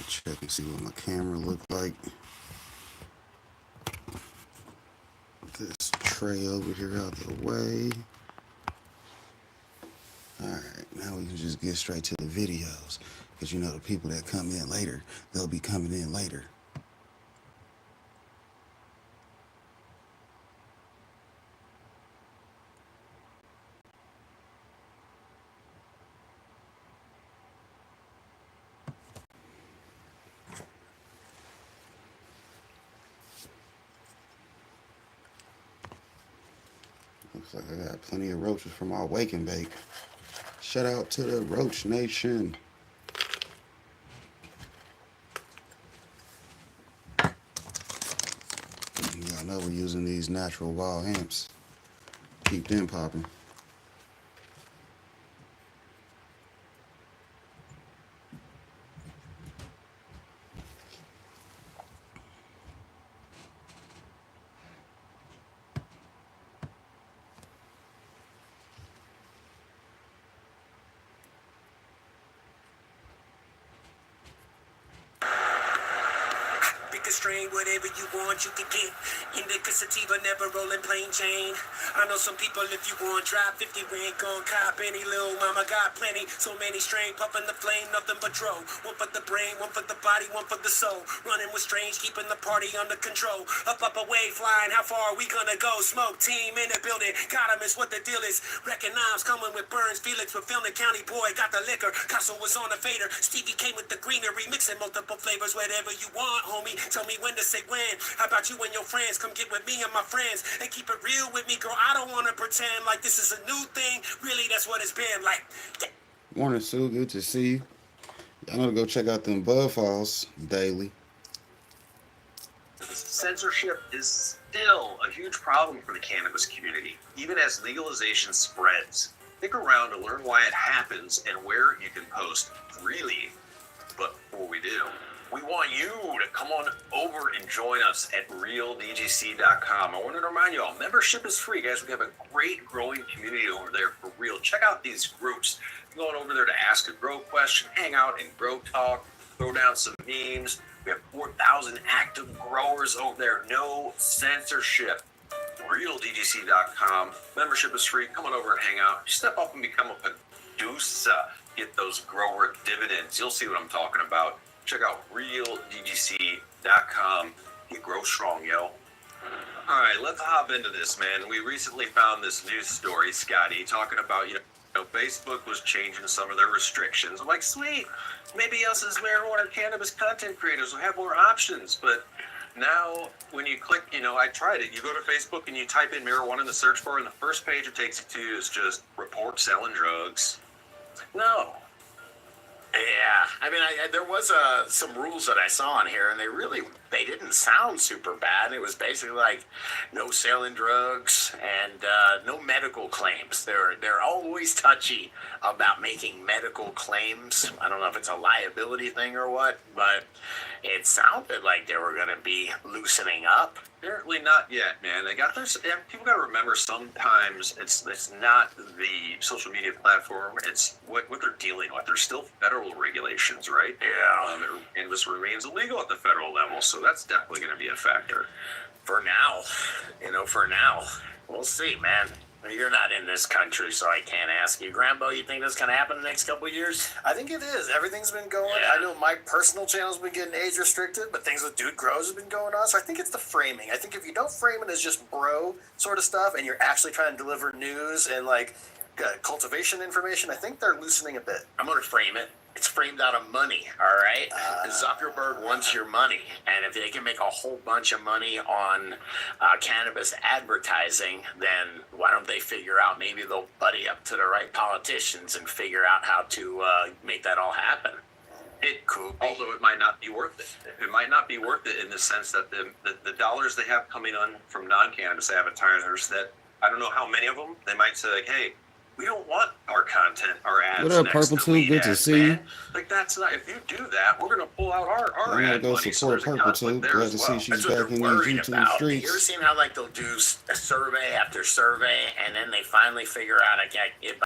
Check and see what my camera looked like. This tray over here out the way. Alright, now we can just get straight to the videos. Because you know the people that come in later, they'll be coming in later. Looks like I got plenty of roaches from my wake and bake. Shout out to the Roach Nation. Y'all know we're using these natural wild hemps. Keep them popping. Strain whatever you want, you can get indica sativa, never rolling plain Jane. I know some people, if you want, drop 50 rand, gon' cop any. Little mama got plenty, so many strain, puffing the flame, nothing but dro. One for the brain, one for the body, one for the soul. Running with strange, keeping the party under control. Up, away, flying, how far are we gonna go? Smoke team in the building, got 'em, it's what the deal is. Recognize, coming with Burns, Felix with Filming County boy, got the liquor. Castle was on the fader, Stevie came with the greenery, mixing multiple flavors, whatever you want, homie. Tell me when to say when. How about you and your friends? Come get with me and my friends and keep it real with me, girl. I don't want to pretend like this is a new thing. Really, that's what it's been like. Morning, Sue. Good to see you. I know to go check out them bud files daily. Censorship is still a huge problem for the cannabis community, even as legalization spreads. Stick around to learn why it happens and where you can post freely. But before we do, we want you to come on over and join us at realdgc.com. I wanted to remind you all, membership is free, guys. We have a great growing community over there for real. Check out these groups. You're going over there to ask a grow question, hang out and grow talk, throw down some memes. We have 4,000 active growers over there. No censorship. Realdgc.com. Membership is free. Come on over and hang out. Step up and become a producer. Get those grower dividends. You'll see what I'm talking about. Check out realdgc.com. You grow strong, yo. All right, let's hop into this, man. We recently found this news story, Scotty, talking about, Facebook was changing some of their restrictions. I'm like, sweet, maybe us as marijuana cannabis content creators will have more options. But now when you click, I tried it. You go to Facebook and you type in marijuana in the search bar, and the first page it takes you to is just report selling drugs. No. Yeah, I mean, there was some rules that I saw on here, and they didn't sound super bad. It was basically like no selling drugs and no medical claims. They're always touchy about making medical claims. I don't know if it's a liability thing or what, but it sounded like they were going to be loosening up. Apparently not yet, man. People got to remember sometimes it's not the social media platform. It's what they're dealing with. There's still federal regulations, right? Yeah. Cannabis remains illegal at the federal level, so that's definitely going to be a factor. For now. We'll see, man. You're not in this country, so I can't ask you. Grambo, you think this can happen in the next couple of years? I think it is. Everything's been going. Yeah. I know my personal channel's been getting age restricted, but things with Dude Grows have been going on. So I think it's the framing. I think if you don't frame it as just bro sort of stuff, and you're actually trying to deliver news and cultivation information, I think they're loosening a bit. I'm going to frame it. It's framed out of money, all right? Zuckerberg wants your money, and if they can make a whole bunch of money on cannabis advertising, then why don't they figure out, maybe they'll buddy up to the right politicians and figure out how to make that all happen. It could, although it might not be worth it. It might not be worth it in the sense that the dollars they have coming on from non-cannabis advertisers, that I don't know how many of them, they might say, like, hey, we don't want our content, our ads. What up, Purple Tube? Good to see you. Like, that's not, if you do that, we're going to pull out our I'm ad gonna go money. support Purple Tube. Glad to see she's back in these YouTube streets. You ever seen how they'll do a survey after survey, and then they finally figure out,